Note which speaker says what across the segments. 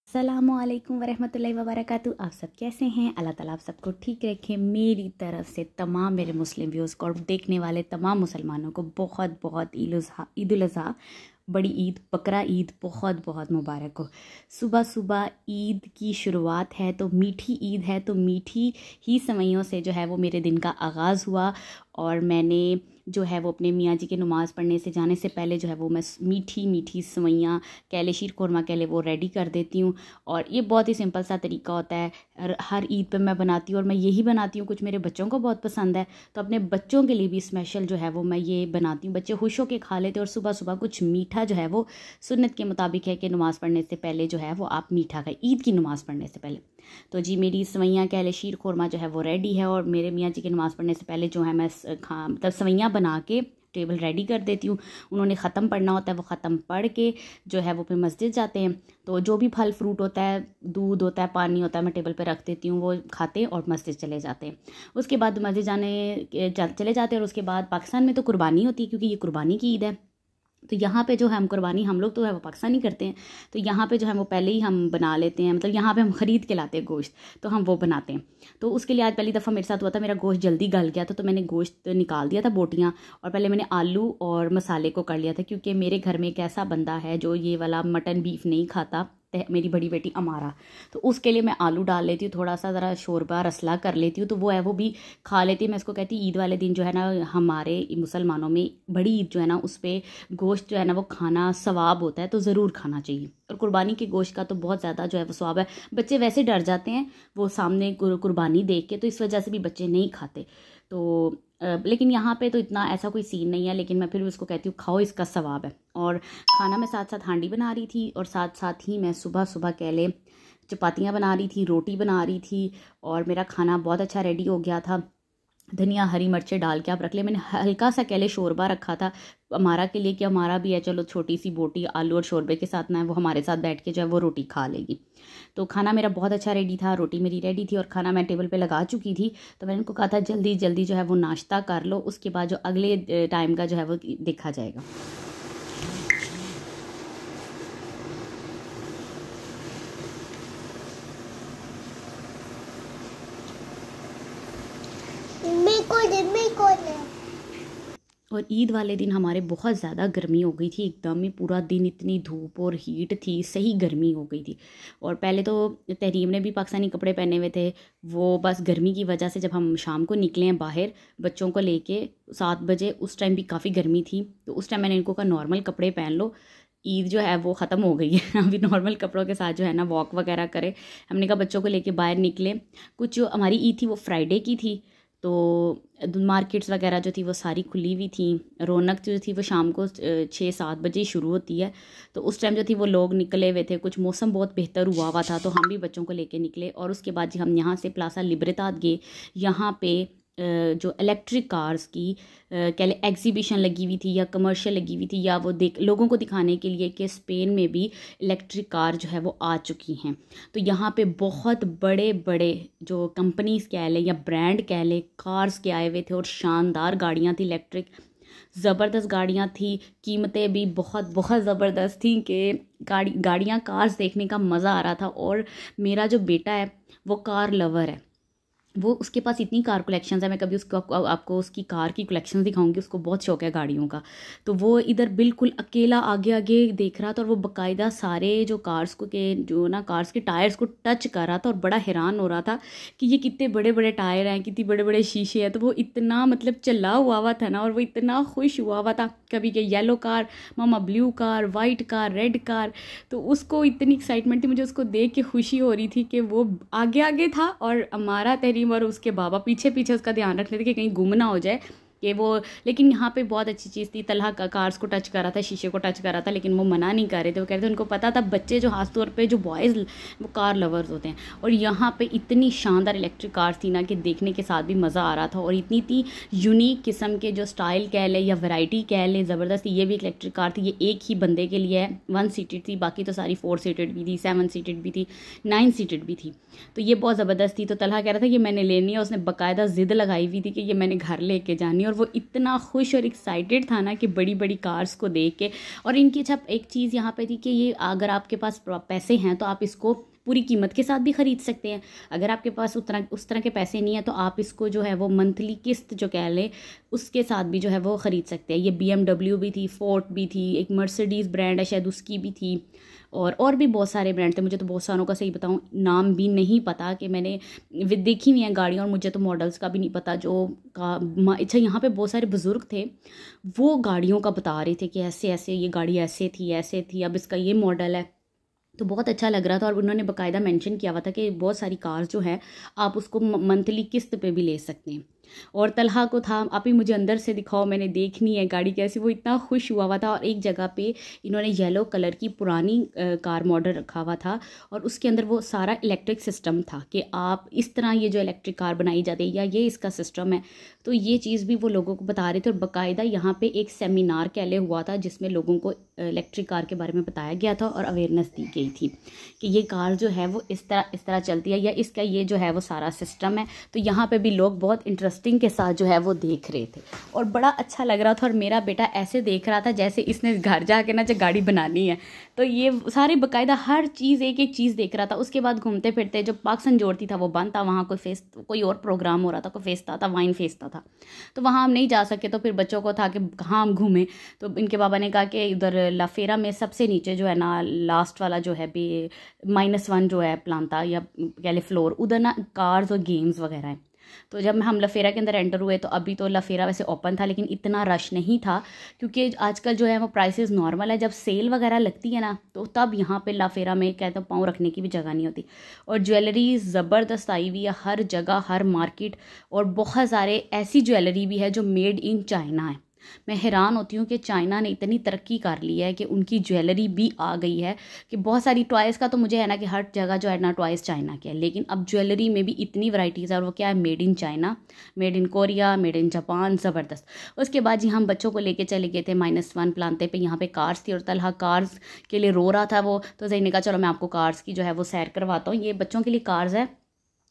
Speaker 1: अस्सलामुअलैकुम वरहमतुल्लाहि वबरकातुहू। आप सब कैसे हैं? अल्लाह ताला आप सबको ठीक रखे। मेरी तरफ से तमाम मेरे मुस्लिम व्यूज़ को और देखने वाले तमाम मुसलमानों को बहुत बहुत ईद उल अज़हा, बड़ी ईद, बकरा ईद बहुत बहुत मुबारक हो। सुबह सुबह ईद की शुरुआत है तो मीठी ईद है, तो मीठी ही सेवइयों से जो है वो मेरे दिन का आगाज़ हुआ। और मैंने जो है वो अपने मियाँ जी के नमाज़ पढ़ने से जाने से पहले जो है वो मैं मीठी मीठी सेवइयाँ कह ले, शीर खुरमा कह ले, वो रेडी कर देती हूँ। और ये बहुत ही सिंपल सा तरीका होता है, हर ईद पे मैं बनाती हूँ और मैं यही बनाती हूँ। कुछ मेरे बच्चों को बहुत पसंद है तो अपने बच्चों के लिए भी स्पेशल जो है वो मैं ये बनाती हूँ। बच्चे खुश होकर खा लेते हैं। और सुबह सुबह कुछ मीठा जो है वो सुन्नत के मुताबिक है कि नमाज़ पढ़ने से पहले जो है वो आप मीठा खाएं, ईद की नमाज़ पढ़ने से पहले। तो जी मेरी सेवइयाँ कह ले, शीर खुरमा जो है वो रेडी है। और मेरे मियाँ जी की नमाज़ पढ़ने से पहले जो है मैं मतलब सेवइयाँ बना के टेबल रेडी कर देती हूँ। उन्होंने ख़त्म पढ़ना होता है, वो ख़त्म पढ़ के जो है वो फिर मस्जिद जाते हैं। तो जो भी फल फ्रूट होता है, दूध होता है, पानी होता है, मैं टेबल पे रख देती हूँ, वो खाते और मस्जिद चले जाते हैं। उसके बाद मस्जिद चले जाते हैं। और उसके बाद पाकिस्तान में तो कुर्बानी होती है, क्योंकि ये कुर्बानी की ईद है। तो यहाँ पे जो है हम कुर्बानी, हम लोग तो है वो पाकिस्तानी करते हैं, तो यहाँ पे जो है वो पहले ही हम बना लेते हैं। मतलब यहाँ पे हम ख़रीद के लाते हैं गोश्त, तो हम वो बनाते हैं। तो उसके लिए आज पहली दफ़ा मेरे साथ हुआ था, मेरा गोश्त जल्दी गल गया था, तो मैंने गोश्त निकाल दिया था बोटियाँ। और पहले मैंने आलू और मसाले को कर लिया था, क्योंकि मेरे घर में एक ऐसा बंदा है जो ये वाला मटन बीफ नहीं खाता, मेरी बड़ी बेटी अमारा। तो उसके लिए मैं आलू डाल लेती हूँ, थोड़ा सा ज़रा शोरबा रसला कर लेती हूँ, तो वो है वो भी खा लेती है। मैं इसको कहती ईद वाले दिन जो है ना, हमारे मुसलमानों में बड़ी ईद जो है ना, उस पर गोश्त जो है ना वो खाना सवाब होता है, तो ज़रूर खाना चाहिए। और कुर्बानी के गोश्त का तो बहुत ज़्यादा जो है वो सवाब है। बच्चे वैसे डर जाते हैं वो सामने कुर्बानी देख के, तो इस वजह से भी बच्चे नहीं खाते। तो लेकिन यहाँ पे तो इतना ऐसा कोई सीन नहीं है, लेकिन मैं फिर भी उसको कहती हूँ खाओ, इसका सवाब है। और खाना मैं साथ साथ हांडी बना रही थी, और साथ साथ ही मैं सुबह सुबह कह ले चपातियाँ बना रही थी, रोटी बना रही थी। और मेरा खाना बहुत अच्छा रेडी हो गया था। धनिया हरी मिर्चें डाल के आप रख ले। मैंने हल्का सा कह ले शोरबा रखा था हमारा के लिए, कि हमारा भी है, चलो छोटी सी बोटी आलू और शोरबे के साथ ना वो हमारे साथ बैठ के जो है वो रोटी खा लेगी। तो खाना मेरा बहुत अच्छा रेडी था, रोटी मेरी रेडी थी और खाना मैं टेबल पे लगा चुकी थी। तो मैंने उनको कहा था जल्दी जल्दी जो है वो नाश्ता कर लो, उसके बाद जो अगले टाइम का जो है वो देखा जाएगा। और ईद वाले दिन हमारे बहुत ज़्यादा गर्मी हो गई थी, एकदम ही पूरा दिन इतनी धूप और हीट थी, सही गर्मी हो गई थी। और पहले तो तहरीम ने भी पाकिस्तानी कपड़े पहने हुए थे, वो बस गर्मी की वजह से जब हम शाम को निकले हैं बाहर बच्चों को लेके 7 बजे, उस टाइम भी काफ़ी गर्मी थी। तो उस टाइम मैंने इनको कहा नॉर्मल कपड़े पहन लो, ईद जो है वो ख़त्म हो गई है अभी नॉर्मल कपड़ों के साथ जो है ना वॉक वगैरह करें। हमने कहा बच्चों को लेके बाहर निकले। कुछ जो हमारी ईद थी वो फ्राइडे की थी, तो मार्केट्स वगैरह जो थी वो सारी खुली हुई थी। रौनक जो थी वो शाम को 6-7 बजे शुरू होती है। तो उस टाइम जो थी वो लोग निकले हुए थे, कुछ मौसम बहुत बेहतर हुआ था, तो हम भी बच्चों को लेके निकले। और उसके बाद जी हम यहाँ से प्लाजा लिबर्टad गए। यहाँ पे जो इलेक्ट्रिक कार्स की कह ले एग्जीबिशन लगी हुई थी या कमर्शियल लगी हुई थी, या वो लोगों को दिखाने के लिए कि स्पेन में भी इलेक्ट्रिक कार जो है वो आ चुकी हैं। तो यहाँ पे बहुत बड़े बड़े जो कंपनीज कह लें या ब्रांड कह लें, कार्स के आए हुए थे और शानदार गाड़ियाँ थी, इलेक्ट्रिक ज़बरदस्त गाड़ियाँ थी। कीमतें भी बहुत बहुत ज़बरदस्त थी कि गाड़ियाँ कार्स देखने का मज़ा आ रहा था। और मेरा जो बेटा है वो कार लवर है, वो उसके पास इतनी कार कलेक्शंस है, मैं कभी उसको आपको उसकी कार की कलेक्शन दिखाऊंगी। उसको बहुत शौक है गाड़ियों का। तो वो इधर बिल्कुल अकेला आगे आगे देख रहा था, और वो बाकायदा सारे जो कार्स को के जो ना कार्स के टायर्स को टच कर रहा था और बड़ा हैरान हो रहा था कि ये कितने बड़े बड़े टायर हैं, कितने बड़े बड़े शीशे हैं। तो वो इतना मतलब चिल्ला हुआ था ना, और वो इतना खुश हुआ था, कभी के येलो कार, मामा blue car, white car, red car. तो उसको इतनी एक्साइटमेंट थी, मुझे उसको देख के खुशी हो रही थी कि वो आगे आगे था और हमारा तहरीम और उसके बाबा पीछे पीछे उसका ध्यान रखने थे कि कहीं गुम ना हो जाए कि वो। लेकिन यहाँ पे बहुत अच्छी चीज़ थी, तलहा का कार्स को टच कर रहा था, शीशे को टच कर रहा था, लेकिन वो मना नहीं कर रहे थे। वो कह रहे थे उनको पता था बच्चे जो खास तौर पे जो बॉयज़ वो कार लवर्स होते हैं। और यहाँ पे इतनी शानदार इलेक्ट्रिक कार्स थी ना कि देखने के साथ भी मज़ा आ रहा था। और इतनी थी यूनिक किस्म के जो स्टाइल कह लें या वैरायटी कह लें, ज़बरदस्त थी। ये भी एक इलेक्ट्रिक कार थी, ये एक ही बंदे के लिए है, 1 सीटेड थी, बाकी तो सारी 4 सीटेड भी थी, 7 सीटेड भी थी, 9 सीटेड भी थी। तो ये बहुत ज़बरदस्त थी। तो तलहा कह रहा था कि मैंने लेनी है, उसने बाकायदा ज़िद लगाई हुई थी कि ये मैंने घर लेके जानी है। और वो इतना खुश और एक्साइटेड था ना कि बड़ी बड़ी कार्स को देख के। और इनकी अच्छा एक चीज़ यहाँ पे थी कि ये अगर आपके पास पैसे हैं तो आप इसको पूरी कीमत के साथ भी ख़रीद सकते हैं। अगर आपके पास उस तरह के पैसे नहीं है तो आप इसको जो है वो मंथली किस्त जो कह लें उसके साथ भी जो है वो ख़रीद सकते हैं। ये BMW भी थी, फोर्ड भी थी, एक मर्सिडीज़ ब्रांड है शायद उसकी भी थी, और भी बहुत सारे ब्रांड थे। मुझे तो बहुत सारों का सही बताऊँ नाम भी नहीं पता, कि मैंने देखी हुई हैं गाड़ियाँ और मुझे तो मॉडल्स का भी नहीं पता। जो अच्छा यहाँ पे बहुत सारे बुज़ुर्ग थे, वो गाड़ियों का बता रहे थे कि ऐसे ऐसे ये गाड़ी ऐसे थी, अब इसका ये मॉडल है। तो बहुत अच्छा लग रहा था। और उन्होंने बाकायदा मेंशन किया हुआ था कि बहुत सारी कार्स जो है आप उसको मंथली किस्त पे भी ले सकते हैं। और तलहा को था, आप ही मुझे अंदर से दिखाओ, मैंने देखनी है गाड़ी कैसी। वो इतना खुश हुआ था। और एक जगह पे इन्होंने येलो कलर की पुरानी कार मॉडल रखा हुआ था और उसके अंदर वो सारा इलेक्ट्रिक सिस्टम था कि आप इस तरह ये जो इलेक्ट्रिक कार बनाई जाती है या ये इसका सिस्टम है। तो ये चीज़ भी वो लोगों को बता रहे थे। और बाकायदा यहाँ पे एक सेमिनार कहले हुआ था जिसमें लोगों को इलेक्ट्रिक कार के बारे में बताया गया था और अवेयरनेस दी गई थी कि ये कार जो है वो इस तरह चलती है या इसका ये जो है वो सारा सिस्टम है। तो यहाँ पे भी लोग बहुत इंटरेस्टिंग के साथ जो है वो देख रहे थे और बड़ा अच्छा लग रहा था। और मेरा बेटा ऐसे देख रहा था जैसे इसने घर जाके ना जो गाड़ी बनानी है। तो ये सारे बाकायदा हर चीज़ एक एक चीज़ देख रहा था। उसके बाद घूमते फिरते जो पाक संजोर था वो बंद था, वहाँ कोई और प्रोग्राम हो रहा था, कोई फेस्ता था, वाइन फेस्ता था। तो वहाँ हम नहीं जा सके। तो फिर बच्चों को था कि कहाँ हम घूमें। तो इनके बाबा ने कहा कि उधर लाफेरा में सबसे नीचे जो है ना लास्ट वाला जो है -1 जो है प्लांता या कह ले फ्लोर, उधर ना कार्स और गेम्स वगैरह हैं। तो जब हम लफेरा के अंदर एंटर हुए तो अभी तो लफेरा वैसे ओपन था लेकिन इतना रश नहीं था क्योंकि आजकल जो है वो प्राइसेस नॉर्मल है। जब सेल वगैरह लगती है ना तो तब यहाँ पे लफेरा में कहते हैं पाँव रखने की भी जगह नहीं होती। और ज्वेलरी ज़बरदस्त आई हुई है हर जगह, हर मार्केट। और बहुत सारे ऐसी ज्वेलरी भी है जो मेड इन चाइना है। मैं हैरान होती हूँ कि चाइना ने इतनी तरक्की कर ली है कि उनकी ज्वेलरी भी आ गई है कि बहुत सारी टॉयज़ का तो मुझे है ना कि हर जगह जो है ना टॉयज़ चाइना के है, लेकिन अब ज्वेलरी में भी इतनी वैरायटीज़ है। और वो क्या है, made in China, made in Korea, made in Japan, ज़बरदस्त। उसके बाद जी हम बच्चों को लेके चले गए थे -1 प्लांते पे। यहाँ पे कार्स थी और तलहा कार्स के लिए रो रहा था वो। तो जैन ने कहा चलो मैं आपको कार्स की जो है वो सैर करवाता हूँ। ये बच्चों के लिए कार्स है,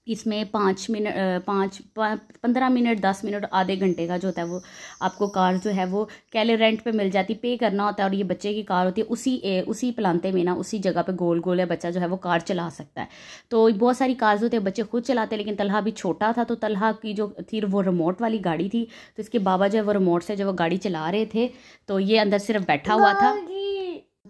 Speaker 1: इसमें 15 मिनट 10 मिनट आधे घंटे का जो होता है वो आपको कार जो है वो कैले रेंट पे मिल जाती, पे करना होता है। और ये बच्चे की कार होती है, उसी प्लांते में ना उसी जगह पे गोल गोल है, बच्चा जो है वो कार चला सकता है। तो बहुत सारी कार्स होते हैं, बच्चे खुद चलाते हैं। लेकिन तलहा भी छोटा था तो तलहा की जो थी वो रिमोट वाली गाड़ी थी। तो इसके बाबा जो है वो रिमोट से जो वो गाड़ी चला रहे थे, तो ये अंदर सिर्फ बैठा हुआ था।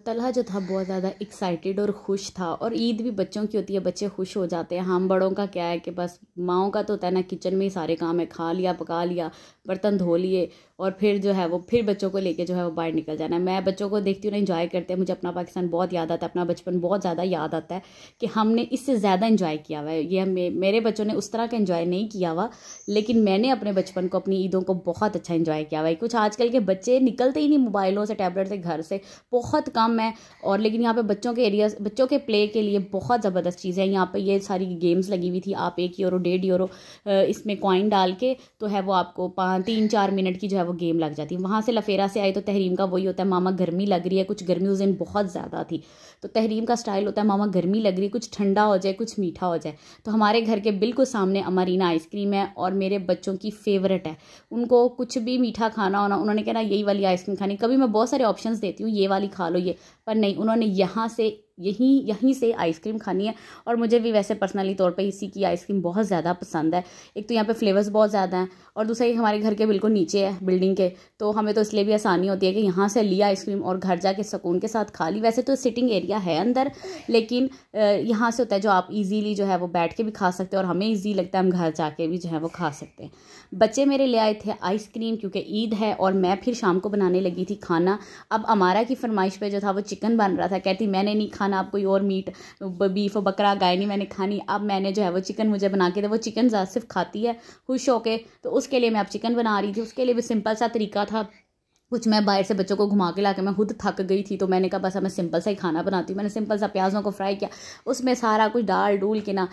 Speaker 1: तलहा जो था बहुत ज़्यादा एक्साइटेड और खुश था। और ईद भी बच्चों की होती है, बच्चे खुश हो जाते हैं। हम बड़ों का क्या है कि बस माओं का तो होता है ना किचन में ही सारे काम है, खा लिया, पका लिया, बर्तन धो लिए और फिर जो है वो फिर बच्चों को लेके जो है वो बाहर निकल जाना है। मैं बच्चों को देखती हूँ ना इंजॉय करते हैं, मुझे अपना पाकिस्तान बहुत याद आता है, अपना बचपन बहुत ज़्यादा याद आता है कि हमने इससे ज़्यादा इंजॉय किया हुआ है। ये मेरे बच्चों ने उस तरह का इंजॉय नहीं किया हुआ, लेकिन मैंने अपने बचपन को, अपनी ईदों को बहुत अच्छा इंजॉय किया हुआ है। कुछ आजकल के बच्चे निकलते ही नहीं मोबाइलों से, टैबलेट से, घर से बहुत कम है। और लेकिन यहाँ पे बच्चों के एरिया, बच्चों के प्ले के लिए बहुत ज़बरदस्त चीज़ है। यहाँ पे ये सारी गेम्स लगी हुई थी। आप 1 यूरो 1.5 यूरो इसमें कॉइन डाल के तो है वो आपको 3-4 मिनट की जो है वो गेम लग जाती है। वहाँ से लफेरा से आए तो तहरीम का वही होता है, मामा गर्मी लग रही है, कुछ गर्मी उस दिन बहुत ज़्यादा थी तो तहरीम का स्टाइल होता है मामा गर्मी लग रही है, कुछ ठंडा हो जाए, कुछ मीठा हो जाए। तो हमारे घर के बिल्कुल सामने अमरीना आइसक्रीम है और मेरे बच्चों की फेवरेट है। उनको कुछ भी मीठा खाना होना, उन्होंने कहना यही वाली आइसक्रीम खानी। कभी मैं बहुत सारे ऑप्शंस देती हूँ, ये वाली खा लो ये, पर नहीं, उन्होंने यहाँ से यहीं से आइसक्रीम खानी है। और मुझे भी वैसे पर्सनली तौर पे इसी की आइसक्रीम बहुत ज़्यादा पसंद है। एक तो यहाँ पे फ्लेवर्स बहुत ज़्यादा हैं और दूसरा ये हमारे घर के बिल्कुल नीचे है बिल्डिंग के, तो हमें तो इसलिए भी आसानी होती है कि यहाँ से लिया आइसक्रीम और घर जाके सुकून के साथ खा ली। वैसे तो सिटिंग एरिया है अंदर, लेकिन यहाँ से होता है जो आप इजीली जो है वो बैठ के भी खा सकते हैं और हमें ईजी लगता है हम घर जाके भी जो है वो खा सकते हैं। बच्चे मेरे ले आए थे आइसक्रीम क्योंकि ईद है और मैं फिर शाम को बनाने लगी थी खाना। अब अमारा की फरमाइश पे जो था वो चिकन बन रहा था, कहती मैंने नहीं खाना, अब कोई और मीट, बीफ और बकरा गाय नहीं मैंने खानी। अब मैंने जो है वो चिकन मुझे बना के दे, वो चिकन सिर्फ खाती है खुश होके, तो उसके लिए मैं अब चिकन बना रही थी। उसके लिए भी सिंपल सा तरीका था, कुछ मैं बाहर से बच्चों को घुमा के ला के मैं खुद थक गई थी, तो मैंने कहा बस अब मैं सिंपल सा ही खाना बनाती हूँ। मैंने सिंपल सा प्याज़ों को फ्राई किया, उसमें सारा कुछ डाल डूल के ना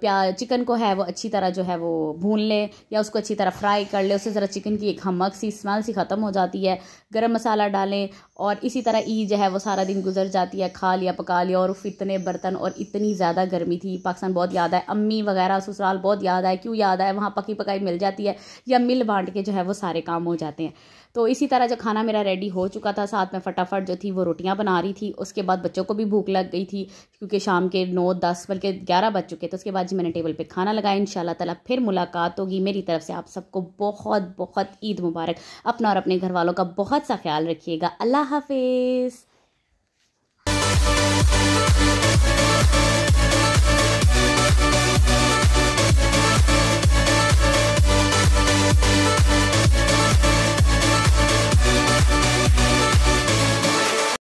Speaker 1: चिकन को है वो अच्छी तरह जो है वो भून ले या उसको अच्छी तरह फ्राई कर ले, उससे ज़रा चिकन की एक हमक सी स्मेल सी ख़त्म हो जाती है। गरम मसाला डालें और इसी तरह ईद जो है वो सारा दिन गुजर जाती है, खा लिया पका लिया। और इतने बर्तन और इतनी ज़्यादा गर्मी थी, पाकिस्तान बहुत याद है, अम्मी वगैरह ससुराल बहुत याद आए। क्यों याद आए? वहाँ पकी पकाई मिल जाती है या मिल बांट के जो है वो सारे काम हो जाते हैं। तो इसी तरह जो खाना मेरा रेडी हो चुका था, साथ में फटाफट जो थी वो रोटियां बना रही थी। उसके बाद बच्चों को भी भूख लग गई थी क्योंकि शाम के 9-10 बल्कि 11 बज चुके। तो उसके बाद जी मैंने टेबल पे खाना लगाया। इंशाल्लाह ताला फिर मुलाकात होगी। मेरी तरफ से आप सबको बहुत बहुत ईद मुबारक। अपना और अपने घर वालों का बहुत सा ख्याल रखिएगा। अल्लाह हाफिज़।